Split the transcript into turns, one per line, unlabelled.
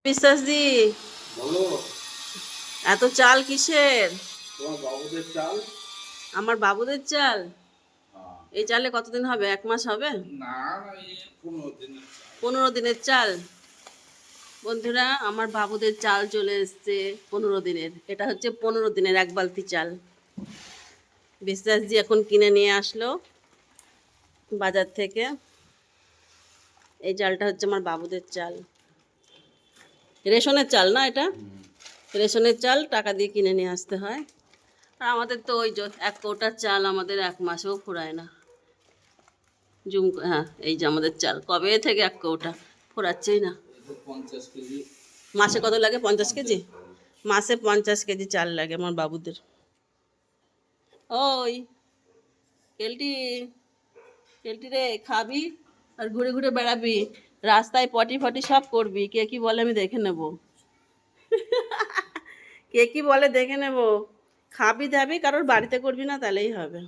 বিশ্বাস দি
বলো।
এত চাল কিসের?
তোমার বাবুদের চাল।
আমার বাবুদের চাল?
হ্যাঁ।
এই চালে কতদিন হবে? 1 মাস হবে?
না না, এই 15 দিন।
15 দিনের চাল। বন্ধুরা, আমার বাবুদের চাল চলে এসছে 15 দিনের। এটা হচ্ছে 15 দিনের 1 বালতি চাল। বিশ্বাস দি এখন কিনে নিয়ে আসলো বাজার থেকে। এই চালটা হচ্ছে আমার বাবুদের চাল। রেশনের চাল না এটা? রেশনের চাল টাকা দিয়ে কিনে নিয়ে আসতে হয়। আর আমাদের তো ওই 1 কৌটার চাল আমাদের 1 মাসেও ফুরায় না। হ্যাঁ, এই যে আমাদের চাল কবে থেকে 1 কৌটা ফুরাচ্ছেই না।
50 কেজি।
মাসে কত লাগে? 50 কেজি। মাসে 50 কেজি চাল লাগে আমার বাবুদের। ওই কেলটি, কেলটি রে, খাবি আর ঘুরে ঘুরে বেড়াবি, রাস্তায় পটি ফটি সব করবি। কে কি বলে আমি দেখে নেব। কে কি বলে দেখে নেব। খাবি দাবি কারোর বাড়িতে করবি না, তাহলেই হবে।